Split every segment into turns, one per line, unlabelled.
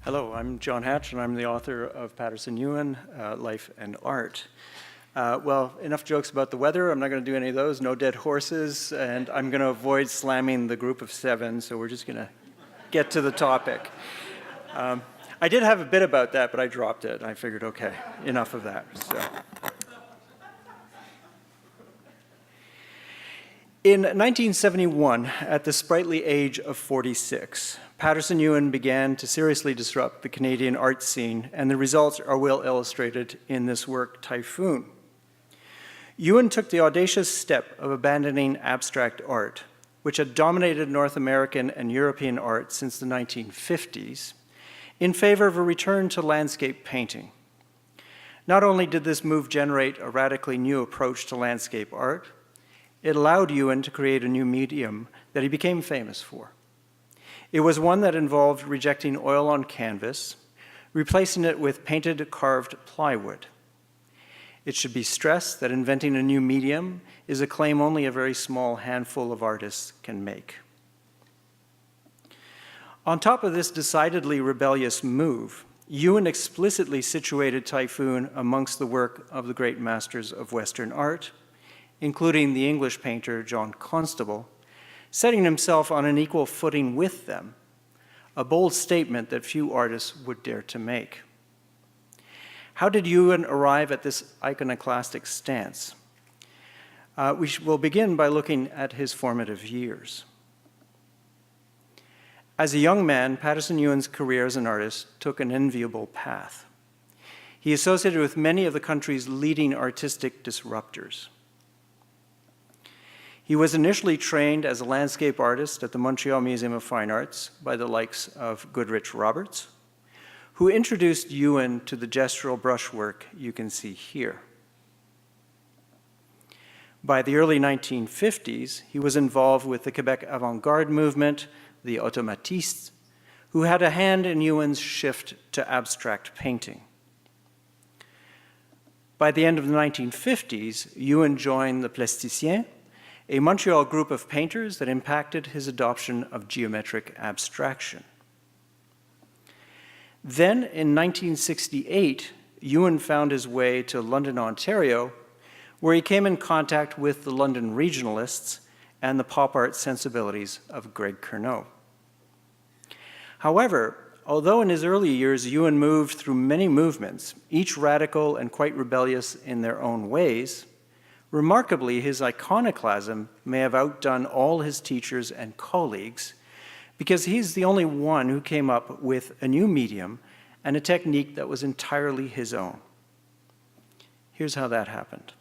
Hello, I'm John Hatch, and I'm the author of Paterson Ewen, Life and Art. Well, enough jokes about the weather. I'm not going to do any of those. No dead horses, and I'm going to avoid slamming the group of seven, so we're just going to get to the topic. I did have a bit about that, but I dropped it. I figured, okay, enough of that. So. In 1971, at the sprightly age of 46, Paterson Ewen began to seriously disrupt the Canadian art scene, and the results are well illustrated in this work, Typhoon. Ewen took the audacious step of abandoning abstract art, which had dominated North American and European art since the 1950s, in favor of a return to landscape painting. Not only did this move generate a radically new approach to landscape art, it allowed Ewen to create a new medium that he became famous for. It was one that involved rejecting oil on canvas, replacing it with painted carved plywood. It should be stressed that inventing a new medium is a claim only a very small handful of artists can make. On top of this decidedly rebellious move, Ewen explicitly situated Typhoon amongst the work of the great masters of Western art, including the English painter John Constable, setting himself on an equal footing with them, a bold statement that few artists would dare to make. How did Ewen arrive at this iconoclastic stance? We will begin by looking at his formative years. As a young man, Paterson Ewen's career as an artist took an enviable path. He associated with many of the country's leading artistic disruptors. He was initially trained as a landscape artist at the Montreal Museum of Fine Arts by the likes of Goodrich Roberts, who introduced Ewen to the gestural brushwork you can see here. By the early 1950s, he was involved with the Quebec avant-garde movement, the Automatistes, who had a hand in Ewen's shift to abstract painting. By the end of the 1950s, Ewen joined the Plasticiens, a Montreal group of painters that impacted his adoption of geometric abstraction. Then, in 1968, Ewen found his way to London, Ontario, where he came in contact with the London regionalists and the pop art sensibilities of Greg Cournot. However, although in his early years Ewen moved through many movements, each radical and quite rebellious in their own ways, remarkably, his iconoclasm may have outdone all his teachers and colleagues because he's the only one who came up with a new medium and a technique that was entirely his own. Here's how that happened.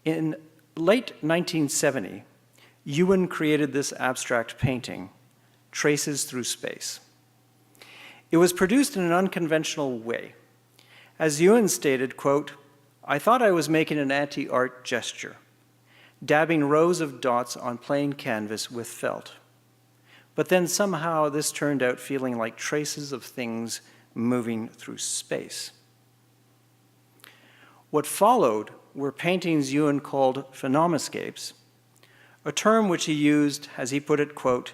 In late 1970, Ewen created this abstract painting, Traces Through Space. It was produced in an unconventional way. As Ewen stated, quote, "I thought I was making an anti-art gesture, dabbing rows of dots on plain canvas with felt. But then somehow this turned out feeling like traces of things moving through space." What followed were paintings Ewen called phenomascapes, a term which he used, as he put it, quote,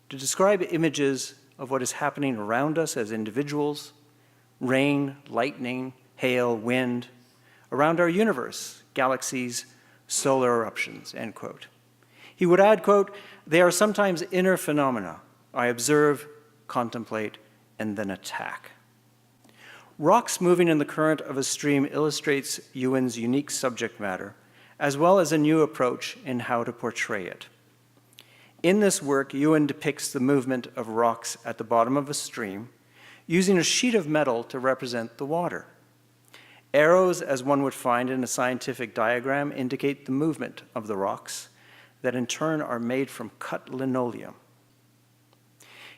"to describe images of what is happening around us as individuals, rain, lightning, hail, wind, around our universe, galaxies, solar eruptions," end quote. He would add, quote, "They are sometimes inner phenomena. I observe, contemplate, and then attack." Rocks moving in the current of a stream illustrates Ewen's unique subject matter, as well as a new approach in how to portray it. In this work, Ewen depicts the movement of rocks at the bottom of a stream, using a sheet of metal to represent the water. Arrows, as one would find in a scientific diagram, indicate the movement of the rocks that in turn are made from cut linoleum.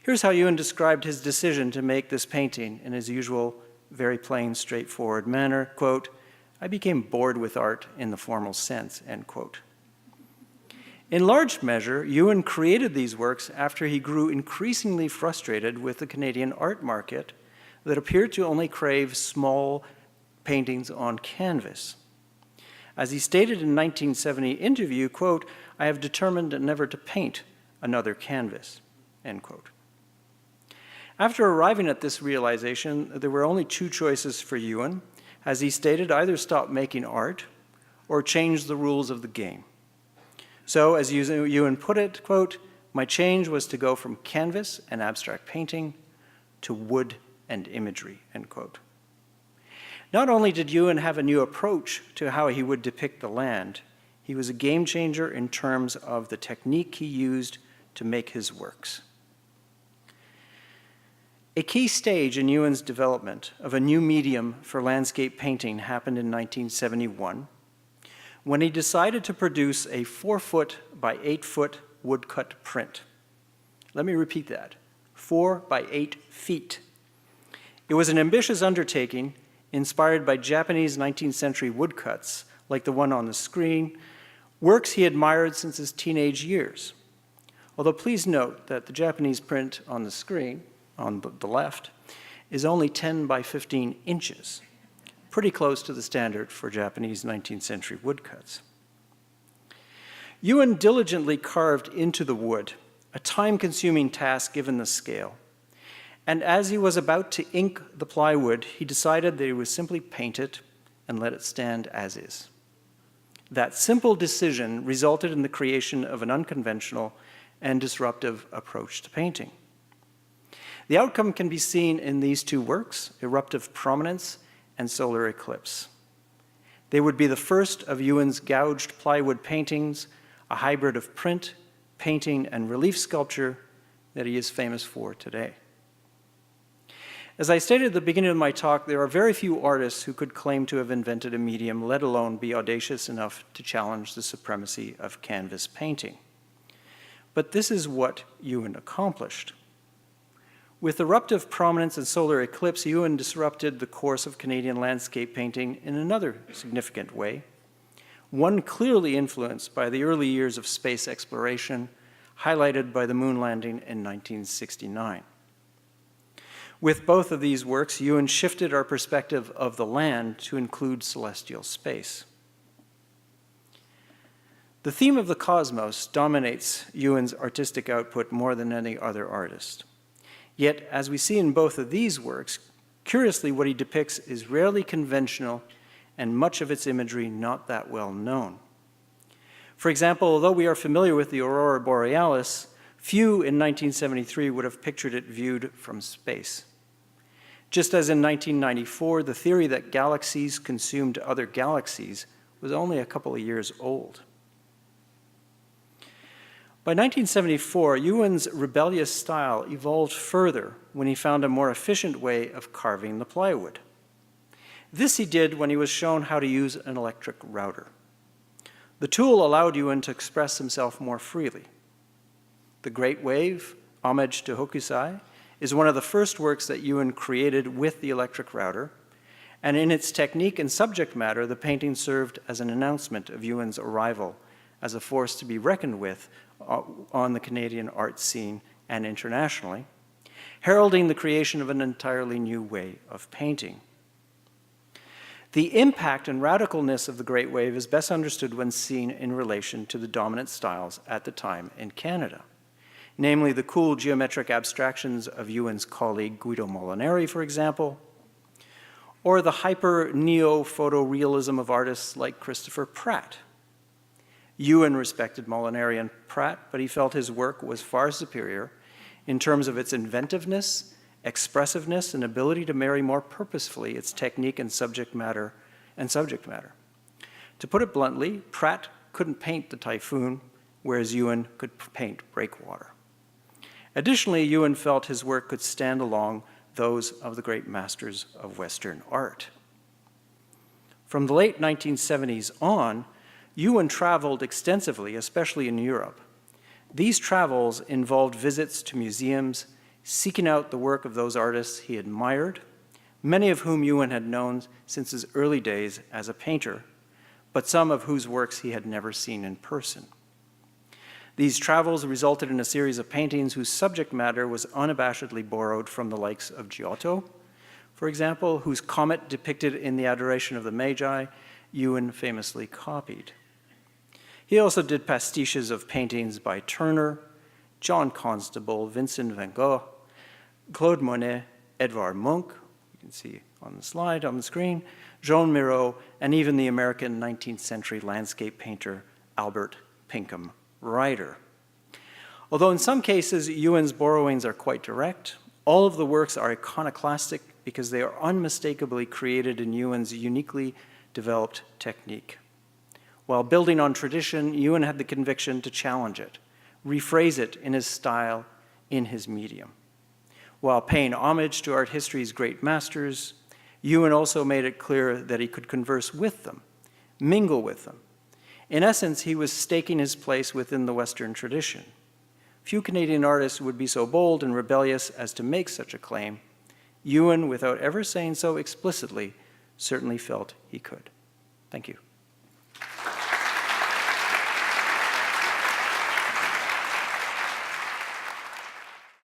Here's how Ewen described his decision to make this painting in his usual, very plain, straightforward manner, quote, "I became bored with art in the formal sense," end quote. In large measure, Ewen created these works after he grew increasingly frustrated with the Canadian art market that appeared to only crave small paintings on canvas. As he stated in a 1970 interview, quote, "I have determined never to paint another canvas," end quote. After arriving at this realization, there were only two choices for Ewen. As he stated, either stop making art or change the rules of the game. So, as Ewen put it, quote, "My change was to go from canvas and abstract painting to wood and imagery," end quote. Not only did Ewen have a new approach to how he would depict the land, he was a game changer in terms of the technique he used to make his works. A key stage in Ewen's development of a new medium for landscape painting happened in 1971, when he decided to produce a 4-foot by 8-foot woodcut print. Let me repeat that, 4 by 8 feet. It was an ambitious undertaking inspired by Japanese 19th century woodcuts, like the one on the screen, works he admired since his teenage years. Although please note that the Japanese print on the screen, on the left, is only 10 by 15 inches, pretty close to the standard for Japanese 19th century woodcuts. Ewen diligently carved into the wood, a time-consuming task given the scale. And as he was about to ink the plywood, he decided that he would simply paint it and let it stand as is. That simple decision resulted in the creation of an unconventional and disruptive approach to painting. The outcome can be seen in these two works, Eruptive Prominence and Solar Eclipse. They would be the first of Ewen's gouged plywood paintings, a hybrid of print, painting, and relief sculpture that he is famous for today. As I stated at the beginning of my talk, there are very few artists who could claim to have invented a medium, let alone be audacious enough to challenge the supremacy of canvas painting. But this is what Ewen accomplished. With Eruptive Prominence and Solar Eclipse, Ewen disrupted the course of Canadian landscape painting in another significant way, one clearly influenced by the early years of space exploration, highlighted by the moon landing in 1969. With both of these works, Ewen shifted our perspective of the land to include celestial space. The theme of the cosmos dominates Ewen's artistic output more than any other artist. Yet, as we see in both of these works, curiously what he depicts is rarely conventional and much of its imagery not that well known. For example, although we are familiar with the aurora borealis, few in 1973 would have pictured it viewed from space. Just as in 1994, the theory that galaxies consumed other galaxies was only a couple of years old. By 1974, Ewen's rebellious style evolved further when he found a more efficient way of carving the plywood. This he did when he was shown how to use an electric router. The tool allowed Ewen to express himself more freely. The Great Wave, Homage to Hokusai, is one of the first works that Ewen created with the electric router, and in its technique and subject matter, the painting served as an announcement of Ewen's arrival as a force to be reckoned with on the Canadian art scene and internationally, heralding the creation of an entirely new way of painting. The impact and radicalness of the Great Wave is best understood when seen in relation to the dominant styles at the time in Canada, namely the cool geometric abstractions of Ewen's colleague Guido Molinari, for example, or the hyper-neo-photorealism of artists like Christopher Pratt. Ewen respected Molinari and Pratt, but he felt his work was far superior in terms of its inventiveness, expressiveness, and ability to marry more purposefully its technique and subject matter. To put it bluntly, Pratt couldn't paint the typhoon, whereas Ewen could paint breakwater. Additionally, Ewen felt his work could stand along those of the great masters of Western art. From the late 1970s on, Ewen traveled extensively, especially in Europe. These travels involved visits to museums, seeking out the work of those artists he admired, many of whom Ewen had known since his early days as a painter, but some of whose works he had never seen in person. These travels resulted in a series of paintings whose subject matter was unabashedly borrowed from the likes of Giotto, for example, whose comet depicted in the Adoration of the Magi, Ewen famously copied. He also did pastiches of paintings by Turner, John Constable, Vincent van Gogh, Claude Monet, Edvard Munch, you can see on the slide on the screen, Jean Miro, and even the American 19th century landscape painter Albert Pinkham Ryder. Although in some cases Ewen's borrowings are quite direct, all of the works are iconoclastic because they are unmistakably created in Ewen's uniquely developed technique. While building on tradition, Ewen had the conviction to challenge it, rephrase it in his style, in his medium. While paying homage to art history's great masters, Ewen also made it clear that he could converse with them, mingle with them. In essence, he was staking his place within the Western tradition. Few Canadian artists would be so bold and rebellious as to make such a claim. Ewen, without ever saying so explicitly, certainly felt he could. Thank you.